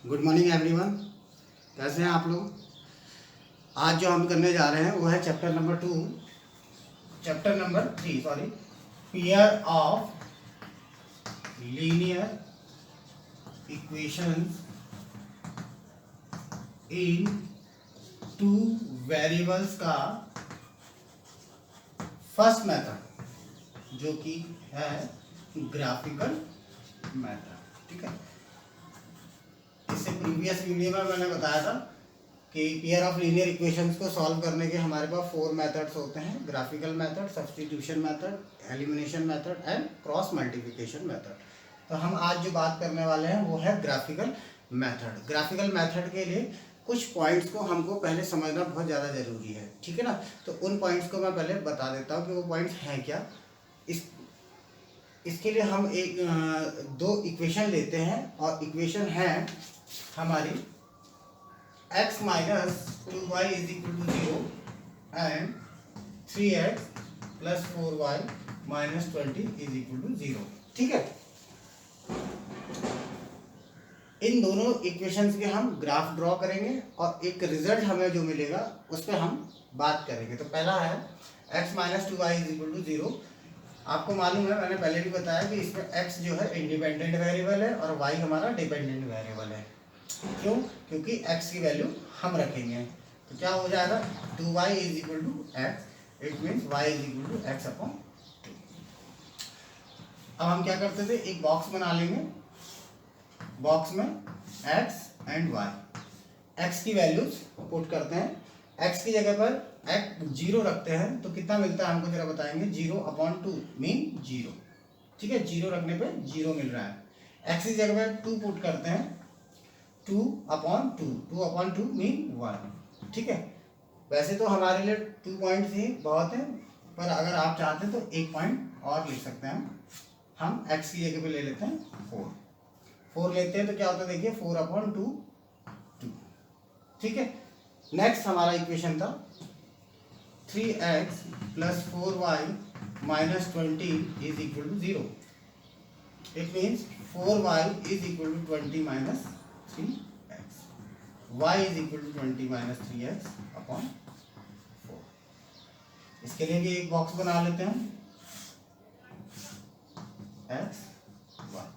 Good morning everyone. कैसे हैं आप लोग? आज जो हम करने जा रहे हैं वो है chapter number 3 sorry, pair of linear equations in two variables का फर्स्ट मेथड, जो कि है ग्राफिकल मेथड। ठीक है, इससे प्रीवियस वीडियो में मैंने बताया था कि पेयर ऑफ लीनियर इक्वेशंस को सॉल्व करने के हमारे पास 4 मेथड्स होते हैं: graphical method, substitution method, elimination method and cross multiplication method. तो हम आज जो बात करने वाले हैं वो है ग्राफिकल मेथड। ग्राफिकल मेथड के लिए कुछ पॉइंट्स को हमको पहले समझना बहुत ज़्यादा ज़रूरी है। ठीक है ना, तो उन पॉइंट्स को मैं पहले बता देता हूँ कि वो पॉइंट्स हैं क्या। इसके लिए हम दो इक्वेशन लेते हैं और इक्वेशन है हमारी x minus 2y is equal to 0 and 3x plus 4y minus 20 is equal to 0। ठीक है, इन दोनों इक्वेशंस के हम ग्राफ ड्रॉ करेंगे और एक रिजल्ट हमें जो मिलेगा उस पर हम बात करेंगे। तो पहला है x minus 2y is equal to 0। आपको मालूम है, मैंने पहले भी बताया कि इसमें x जो है इंडिपेंडेंट वेरिएबल है और y हमारा डिपेंडेंट वेरिएबल है। क्यों? क्योंकि x की वैल्यू हम रखेंगे। तो क्या हो जाएगा, 2y is equal to x, it means y is equal to x upon 2। अब हम क्या करते थे, एक बॉक्स बना लेंगे, बॉक्स में x एंड y, x की वैल्यूज पुट करते हैं। x की जगह पर x 0 रखते हैं तो कितना मिलता है हमको जरा बताएंगे, 0 अपॉन 2 मीन 0। ठीक है, 0 रखने पे 0 मिल रहा है। x की जगह पर 2 पुट करते हैं, 2 अपॉन 2 मीन 1। ठीक है, वैसे तो हमारे लिए 2 पॉइंट्स ही बहुत हैं, पर अगर आप चाहते हैं तो एक पॉइंट और लिख सकते हैं। हम x की जगह पे ले लेते हैं 4 लेते हैं तो क्या होता है, देखिए 4 अपॉन 2 2। ठीक है, नेक्स्ट हमारा इक्वेशन था 3x plus 4y minus 20 is equal to 0। It means 4y is equal to 20 minus 3x, y is equal to 20 minus 3x upon 4। इसके लिए भी एक बॉक्स बना लेते हैं, x y।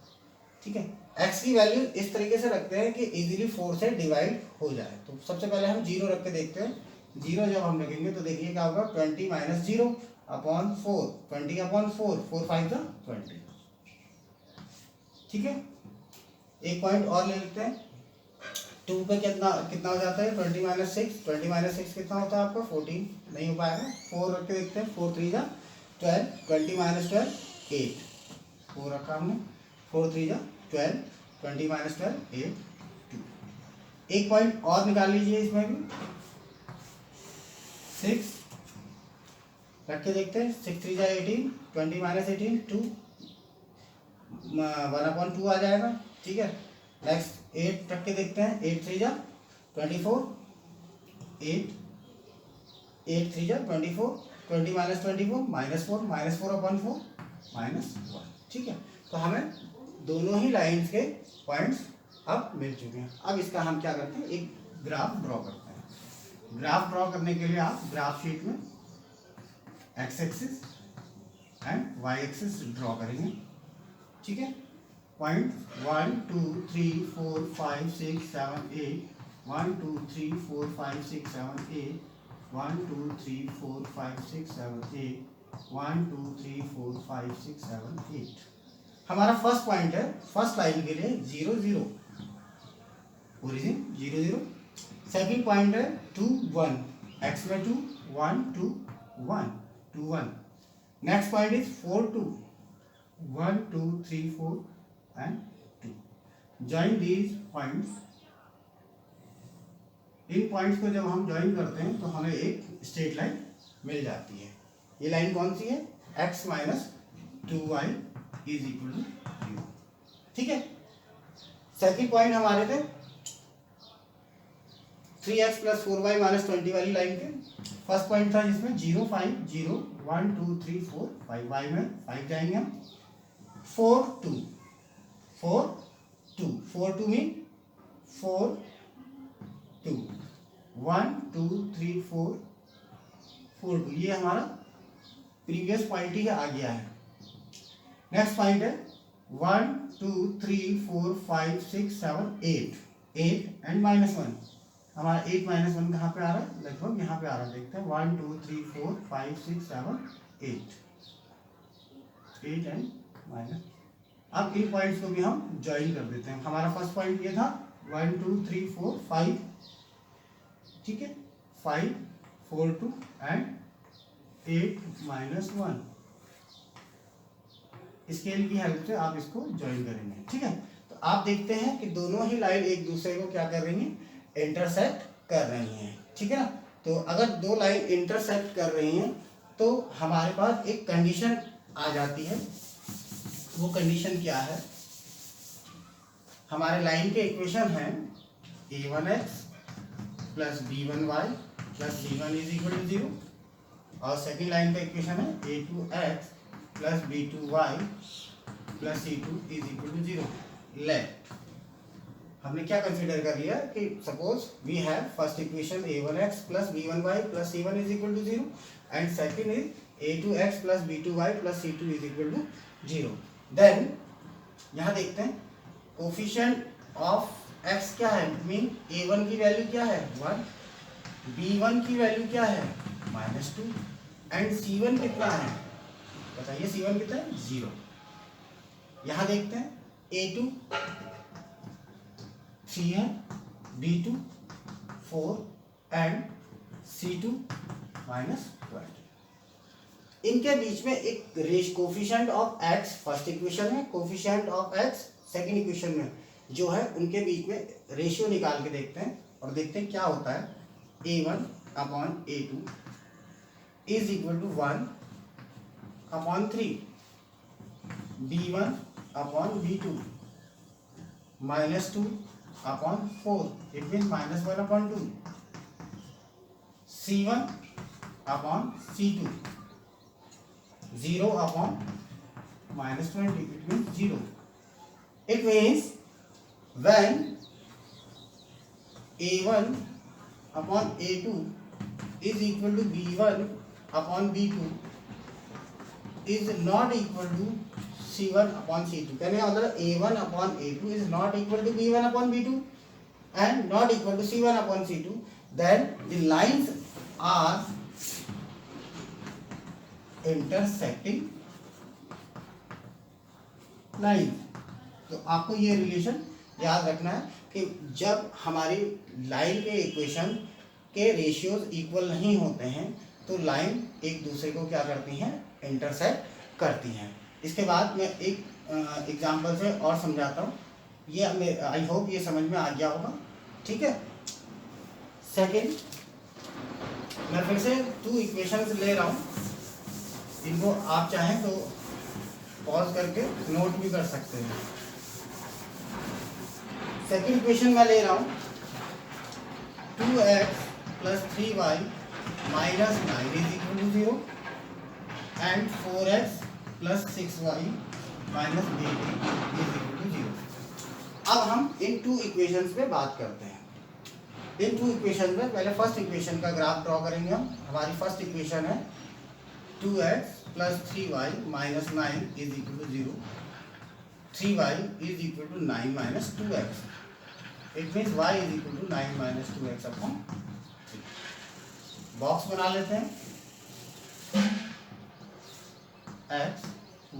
ठीक है, x की वैल्यू इस तरीके से रखते हैं कि इजीली 4 से डिवाइड हो जाए। तो सबसे पहले हम 0 रख के देखते हैं। 0 जब हम रखेंगे तो देखिए क्या होगा, 20 माइनस 0 अपॉन 4, 20 अपॉन 4, 4 5 का 20। ठीक है, एक पॉइंट और ले लेते हैं, 2 पे कितना कितना हो जाता है, 20 माइनस 6, 20 माइनस 6 कितना होता है आपका 14, नहीं हो पाएगा। 4 रख के देखते हैं, 4 3 जा 12, 20 माइनस 12 8, 4 रखा हमने, 4 3 जा 12, 20 माइनस 12 8 2। एक पॉइंट और निकाल लीजिए, इसमें भी 6 रख के देखते हैं, 6 3 जा 18, 20 माइनस 18 2, 1 अपॉन 2 आ जाएगा। ठीक है, नेक्स्ट 8 रख के देखते हैं, 8 3 जा 24, 8 8 3 जा 24, 20 minus 24 minus 4, minus 4 upon 4 minus 1। ठीक है, तो हमें दोनों ही लाइंस के पॉइंट्स अब मिल चुके हैं। अब इसका हम क्या करते हैं, एक ग्राफ ड्रॉ करते हैं। ग्राफ ड्रॉ करने के लिए आप ग्राफ शीट में x axis and y axis draw करेंगे। ठीक है, पॉइंट 1 2 3 4 5 6 7 8, 1 2 3 4 5 6 7 8, 1 2 3 4 5 6 7 8, 1 2 3 4 5 6 7 8। हमारा फर्स्ट पॉइंट है, फर्स्ट लाइन के लिए 0 0, ओरिजिन 0 0। सेकंड पॉइंट है 2 1, x में 2 1 2 1 2 1। Next point is 4 2, 1 2 3 4 and 2। Join these points. In points को जब हम ज्वाइन करते हैं तो हमें एक स्ट्रेट लाइन मिल जाती है। ये लाइन कौन सी है, x minus 2y is equal to 0। ठीक है, सेकंड पॉइंट हमारे थे 3x प्लस 4y माइनस 20 वाली लाइन के। फर्स्ट पॉइंट था जिसमें 0 5 0 1 2 3 4 5, y में 5 जाएंगे हम, 4 2 4 2 4 2 मीन 4 2 1 2 3 4 4 2, ये हमारा प्रीवियस पॉइंट ही आ गया है। नेक्स्ट पॉइंट है 1 2 3 4 5 6 7 8 8 एंड -1। हमारा 8 -1 कहाँ पे आ रहा है, लगभग यहाँ पे आ रहा है। देखते हैं 1 2 3 4 5 6 7 8 8 एंड माइनस। अब इन पॉइंट्स को भी हम ज्वाइन कर देते हैं। हमारा फर्स्ट पॉइंट ये था 1 2 3 4 5, ठीक है, 5 4 2 एंड 8 -1। स्केल की हेल्प से आप इसको ज्वाइन करेंगे, ठीक है। तो आप देखते हैं कि दोनों ही लाइन एक दूसरे को क्या कर रही हैं, इंटरसेक्ट कर रही हैं, ठीक है ना। तो अगर दो लाइन इंटरसेक्ट कर रही हैं तो हमारे पास एक कंडीशन आ जाती है। वो कंडीशन क्या है, हमारे लाइन के इक्वेशन है a1x plus b1y plus c1 is equal to 0, और सेकेंड लाइन का इक्वेशन है a2x plus b2y plus c2 is equal to 0। Let हमने क्या कंसीडर कर लिया कि suppose we have first equation a1x plus b1y plus c1 is equal to 0 and second is a2x plus b2y plus c2 is equal to 0। Then यहाँ देखते हैं coefficient of x क्या है, मीन a1 की value क्या है 1, b1 की value क्या है -2 एंड c1 कितना है, बताइए c1 कितना है 0। यहाँ देखते हैं a2 3 है, b2 4 एंड c2 -12। इनके बीच में एक coefficient of x first equation है, coefficient of x second equation में जो है, उनके बीच में रेशियो निकाल के देखते हैं और देखते हैं क्या होता है। a1 upon a2 is equal to 1 upon 3, b1 upon b2 -2 upon 4, it mean -1 upon 2, c1 upon c2 0 upon -20, it means 0. It means when a1 upon a2 is equal to b1 upon b2 is not equal to c1 upon c2. कहने का मतलब a1 upon a2 is not equal to b1 upon b2 and not equal to c1 upon c2. Then the lines are intersecting line. तो आपको ये relation याद रखना है कि जब हमारी लाइन के इक्वेशन के रेशियोज इक्वल नहीं होते हैं तो लाइन एक दूसरे को क्या करती हैं, इंटरसेक्ट करती हैं। इसके बाद मैं एक एग्जांपल से और समझाता हूँ, ये आई होप ये समझ में आ गया होगा, ठीक है। सेकेंड, मैं फिर से 2 इक्वेशंस ले रहा हूँ, इनको आप चाहें तो पॉज करके नोट भी कर सकते हैं। सेकंड इक्वेशन मैं ले रहा हूँ 2x plus 3y minus 9 is equal to 0 and 4x plus 6y minus 8 is equal to 0। अब हम इन 2 इक्वेशंस पे बात करते हैं। इन 2 इक्वेशन में पहले फर्स्ट इक्वेशन का ग्राफ ड्रॉ करेंगे हम। हमारी फर्स्ट इक्वेशन है 2x plus 3y minus 9 is equal to 0, 3y is equal to 9 minus 2x, it means y is equal to 9 minus 2x upon 3। Box बना लेते हैं x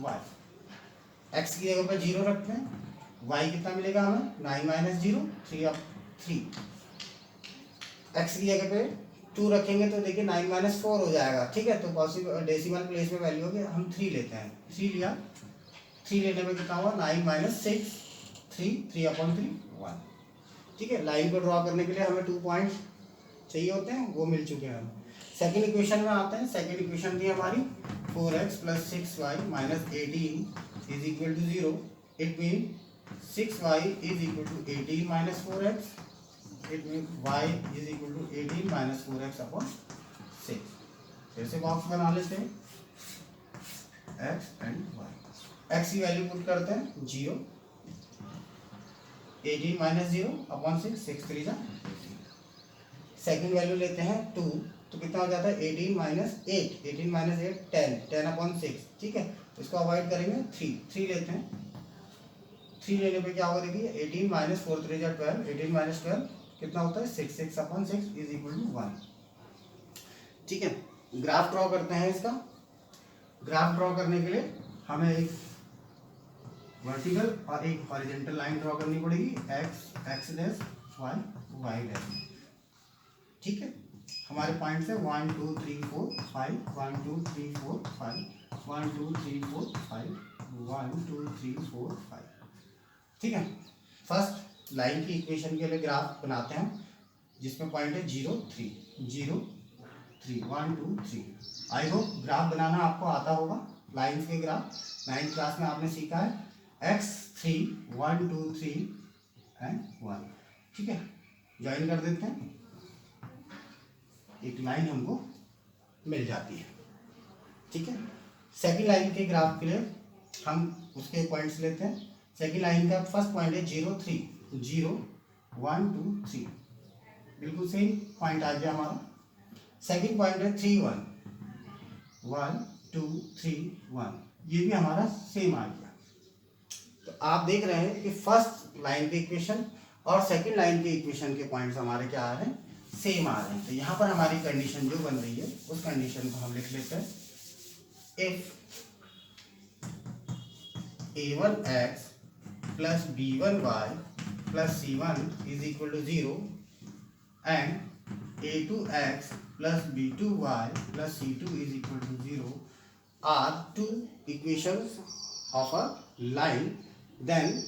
y, x की जगह पर 0 रखते हैं, y कितना मिलेगा हमें 9 माइनस 0 3, x की जगह पे 2 रखेंगे तो देखिए 9 माइनस 4 हो जाएगा, ठीक है। तो पॉसिबल डेसिमल प्लेस में वैल्यू होगी, हम 3 लेते हैं, 3 लिया, 3 लेने में कितना हुआ 9 माइनस 6 3 अपॉन 3 1, ठीक है। लाइन को ड्रॉ करने के लिए हमें 2 पॉइंट्स चाहिए होते हैं, वो मिल चुके हैं हमें। सेकेंड इक्वेशन में आते हैं। सेकेंड इक्वेशन थी हमारी 4x plus 6y minus 18 is equal to 0, it mean 6y is equal to 18 minus 4x, it mean y is equal to 18 minus 4x upon 6। फिर से बॉक्स बना लेते हैं x एंड y। x की value put करते हैं 0, 18 minus 0 upon 6, 6 3 जा। Second value लेते हैं 2, तो कितना हो जाता है 18 माइनस 8, 18 माइनस 8 10, 10 अपॉन 6, ठीक है। इसको अवॉइड करेंगे 3, 3 लेते हैं। 3 लेने पे क्या होगा देखिए 18 माइनस 4 3 जा 12, 18 माइनस 12 कितना होता है 6, 6 अपॉन 6 इज इक्वल टू 1, ठीक है। ग्राफ ड्रॉ करते हैं इसका। ग्राफ ड्रॉ करने के लिए हमें एक वर्टिकल और एक हॉरिजॉन्टल लाइन ड्रॉ करनी पड़ेगी, एक्स डैश वाई डैश, ठीक है। हमारे पॉइंट्स है 1 2 3 4 5, 1 2 3 4 5, 1 2 3 4 5, 1 2 3 4 5, ठीक है। फर्स्ट लाइन की इक्वेशन के लिए ग्राफ बनाते हैं जिसमें पॉइंट है 0 3 0 3 1 2 3। आई होप ग्राफ बनाना आपको आता होगा, लाइन्स के ग्राफ 9th क्लास में आपने सीखा है, x 3 1 2 3 एंड 1, ठीक है। ज्वाइन कर देते हैं, एक लाइन हमको मिल जाती है, ठीक है। सेकेंड लाइन के ग्राफ के लिए हम उसके पॉइंट्स लेते हैं। सेकेंड लाइन का फर्स्ट पॉइंट है 0 3 0 1 2 3, बिल्कुल सेम पॉइंट आ गया हमारा। सेकेंड पॉइंट है 3 1 1 2 3 1, ये भी हमारा सेम आ गया। तो आप देख रहे हैं कि फर्स्ट लाइन के इक्वेशन और सेकंड लाइन के इक्वेशन के पॉइंट्स हमारे क्या आ रहे हैं, सेम आ रहे हैं। तो यहाँ पर हमारी कंडीशन जो बन रही है उस कंडीशन को हम लिख लेते हैं, if a1x plus b1y plus c1 is equal to 0 and a2x plus b2y plus c2 is equal to 0 are two equations of a line, then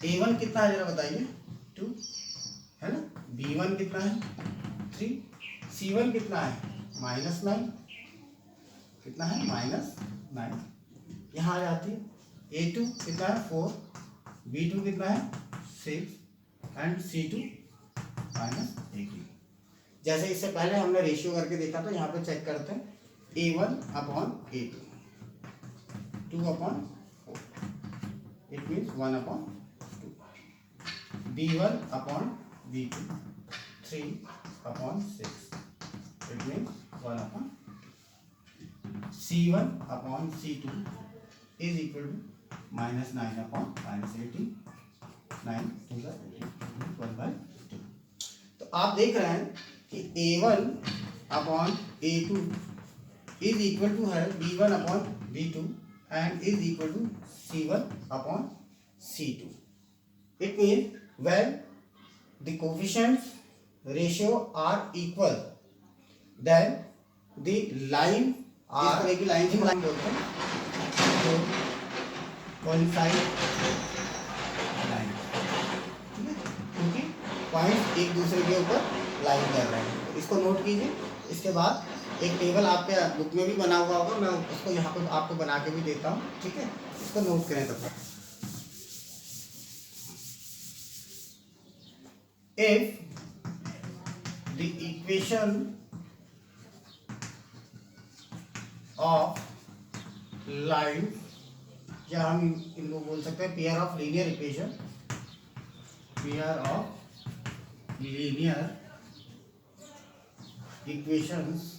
a1 कितना है जरा बताइए 2 है ना, b1 कितना है 3, c1 कितना है -9, कितना है -9, यहाँ आ जाती है। a2 कितना है 4, b2 कितना है 6 एंड c2 -18। जैसे इससे पहले हमने रेशियो करके देखा था, यहाँ पे चेक करते हैं a1 upon a2 2 upon 4, it means 1 upon 2, b1 upon b2 3 upon 6, it means 1 upon, c1 upon c2 is equal to -9 upon -18, 9 2 जा 1/2। तो आप देख रहे हैं कि a1 upon a2 is equal to है b1 upon b2 and is equal to c1 upon c2। It mean when the coefficients ratio are equal then the line, इस तरह की लाइन की लाइन बोलते हैं तो कोइंसाइड लाइन, ठीक है, क्योंकि पॉइंट्स एक दूसरे के ऊपर लाइन कर रहे हैं। तो इसको नोट कीजिए। इसके बाद एक टेबल आपके बुक में भी बना हुआ होगा, मैं उसको यहाँ पे आपको बना के भी देता हूँ, ठीक है, इसको नोट करें तब तक। If the equation of line, या हम इनको बोल सकते हैं pair of linear equation, pair of linear equations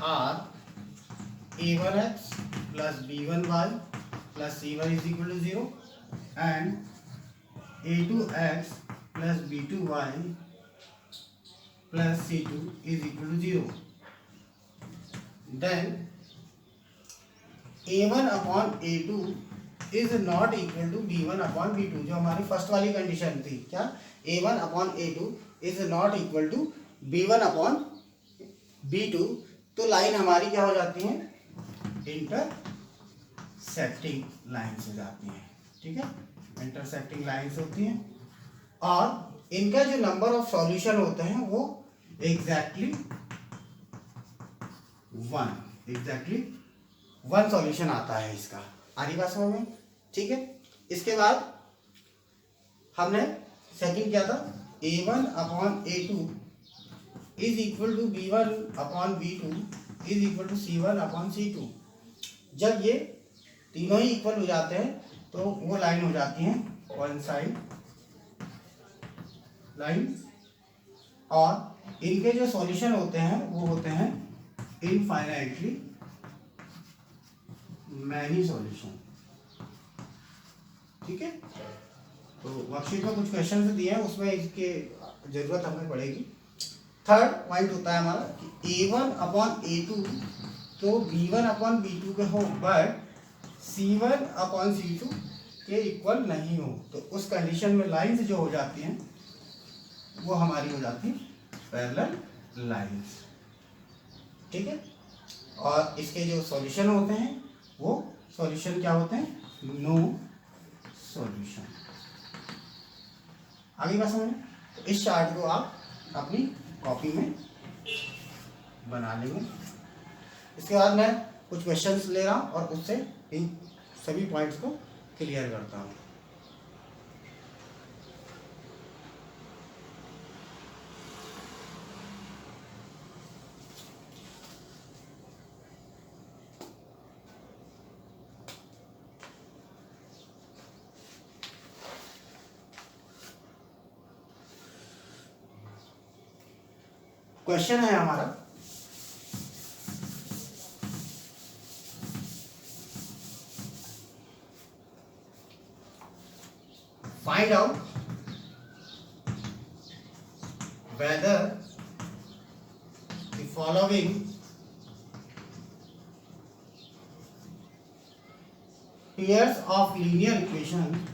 are a1x plus b1y plus c1 is equal to 0 and a2x plus b2y plus c2 is equal to 0, then a1 upon a2 is not equal to b1 upon b2, जो हमारी first वाली condition थी, क्या a1 upon a2 is not equal to b1 upon b2। तो line हमारी क्या हो जाती है, इंटरसेक्टिंग लाइन्स हो जाती हैं, ठीक है, इंटरसेक्टिंग लाइन्स होती हैं और इनका जो नंबर ऑफ सॉल्यूशन होते हैं वो एग्जैक्टली वन सॉल्यूशन आता है इसका। आ रही बात समझ में, ठीक है। इसके बाद हमने सेकंड क्या था, a1 upon a2 is equal to b1 upon b2 is equal to c1 upon c2। जब ये तीनों ही इक्वल हो जाते हैं तो तो वो लाइन हो जाती है कोइंसाइड लाइन, और इनके जो सॉल्यूशन होते हैं वो होते हैं इनफाइनाइटली मैनी सॉल्यूशन। ठीक है, तो वर्कशीट में कुछ क्वेश्चन दिए हैं, उसमें इसके जरूरत हमें पड़ेगी। थर्ड पॉइंट होता है हमारा कि A1 अपॉन A2 तो B1 अपॉन B2 के हो, बट C1 अपॉन C2 के इक्वल नहीं हो, तो उस कंडीशन में लाइंस जो हो जाती हैं वो हमारी हो जाती है पैरेलल लाइंस। ठीक है, और इसके जो सॉल्यूशन होते हैं वो सॉल्यूशन क्या होते हैं, नो सॉल्यूशन। आगे बात समझ, तो इस चार्ट को आप अपनी कॉपी में बना लेंगे। इसके बाद मैं कुछ क्वेश्चंस ले रहा हूँ और उससे इन सभी पॉइंट्स को क्लियर करता हूँ। क्वेश्चन है हमारा, find out whether the following pairs of linear equation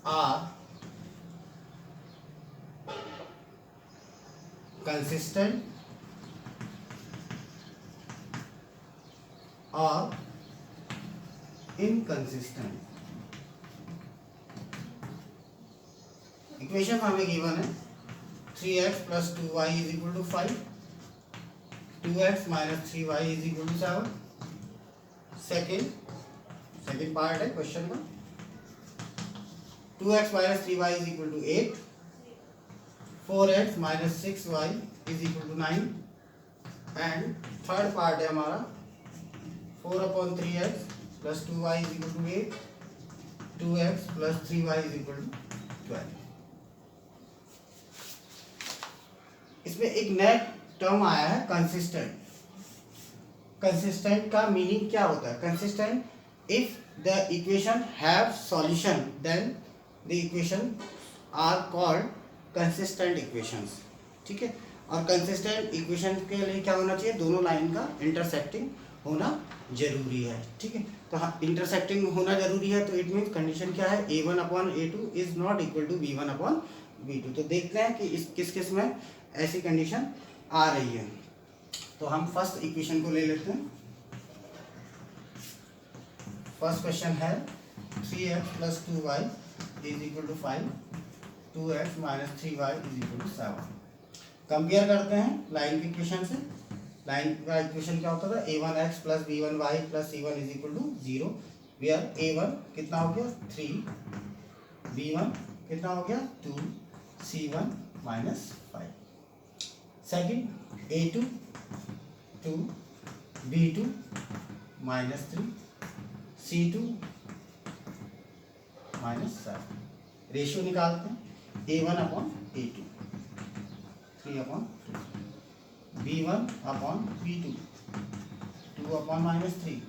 are consistent or inconsistent। Equation हमें गिवन है 3x plus 2y is equal to 5, 2x minus 3y is equal to 7। Second part है question का, 2x minus 3y is equal to 8, 4x minus 6y is equal to 9, and third part है हमारा 4 upon 3x plus 2y is equal to 8, 2x plus 3y is equal to 12। इसमें एक नया term आया है consistent. Consistent का meaning क्या होता है, consistent, if the equation have solution then the equation are called consistent equations. ठीक है, और कंसिस्टेंट इक्वेशन के लिए क्या होना चाहिए, दोनों लाइन का इंटरसेक्टिंग होना जरूरी है। ठीक है, तो हाँ इंटरसेक्टिंग होना जरूरी है, तो इट मीन्स कंडीशन क्या है, A1 upon A2 is not equal to B1 upon B2। तो देखते हैं कि इस किस में ऐसी कंडीशन आ रही है। तो हम फर्स्ट इक्वेशन को ले लेते हैं। फर्स्ट क्वेश्चन है 3x plus 2y is equal to 5, 2x minus 3y is equal to 7। Compare करते हैं लाइन के इक्वेशन से। लाइन का इक्वेशन क्या होता था, a1x plus b1y plus c1 is equal to 0, where a1 कितना हो गया 3, b1 कितना हो गया 2, c1 minus 5। Second a2 2, b2 minus 3, c2 minus 7। Ratio निकालते हैं, a1 upon a2 3 upon 2, b1 upon b2 2 upon minus 3,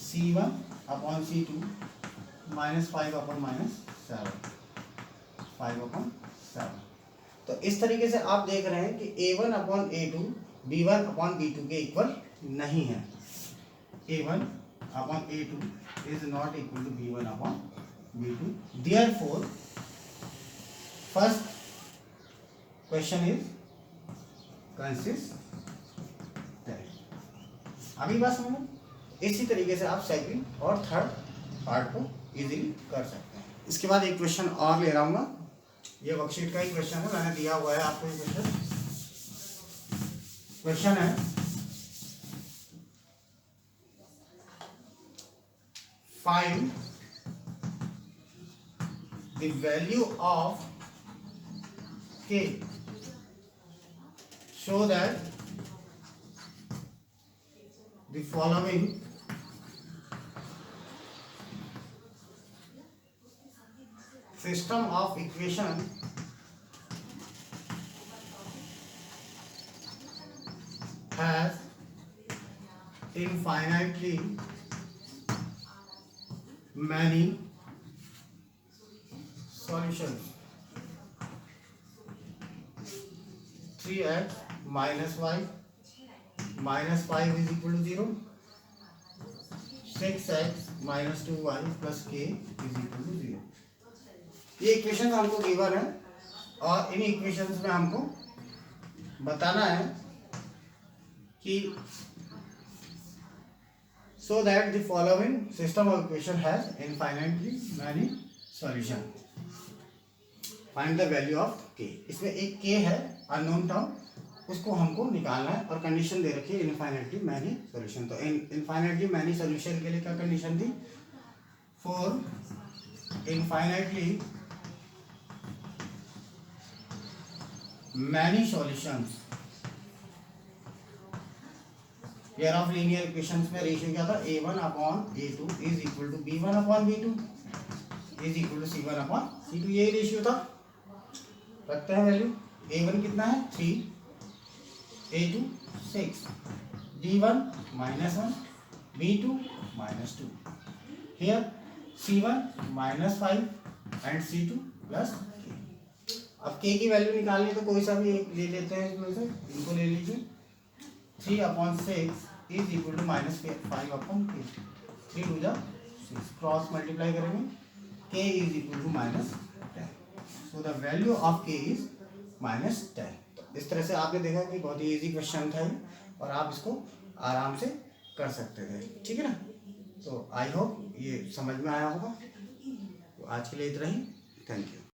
c1 upon c2 minus 5 upon minus 7, 5 upon 7। तो इस तरीके से आप देख रहे हैं कि a1 upon a2 b1 upon b2 के इक्वल नहीं है। a1 upon a2 is not equal to b1 upon b2, therefore first question is consistent. अगली बात समझो, इसी तरीके से आप सेकंड और थर्ड पार्ट को इजीली कर सकते हैं। इसके बाद एक क्वेश्चन और ले रहा हूँ, ये वर्कशीट का ही क्वेश्चन है, मैंने दिया हुआ है आपको ये क्वेश्चन है, find the value of k show that the following system of equation has infinitely many solutions. 3x minus y minus 5 is equal to 0. 6x minus 2y plus k is equal to 0. ये equation हमको given है और इन equations में हमको बताना है कि so that the following system of equation has infinitely many solution. Find the value of k. इसमें एक k है अननोन टर्म, उसको हमको निकालना है और कंडीशन दे रखी है इनफाइनाइटली मैनी सॉल्यूशन। तो इनफाइनाइटली मैनी सॉल्यूशन के लिए क्या कंडीशन थी? For infinitely many solutions pair of linear equations में रेशियो क्या था? a1 upon a2 is equal to b1 upon b2 is equal to c1 upon c2। यही ratio था। रखते हैं वैल्यू। a1 कितना है? 3, a2 6, b1 -1, b2 -2, here c1 -5 and c2 plus k। अब k की वैल्यू निकालनी तो कोई सा भी एक ले लेते हैं, इसमें से इनको ले लीजिए। 3/6 is equal to -5/k। 3 to जा 6, क्रॉस मल्टीप्लाई करेंगे, k is equal to -10। So the value of k is -10। इस तरह से आपने देखा कि बहुत ही इजी क्वेश्चन था ये और आप इसको आराम से कर सकते थे। ठीक है ना? तो आई होप ये समझ में आया होगा। तो आज के लिए इतना ही। Thank you.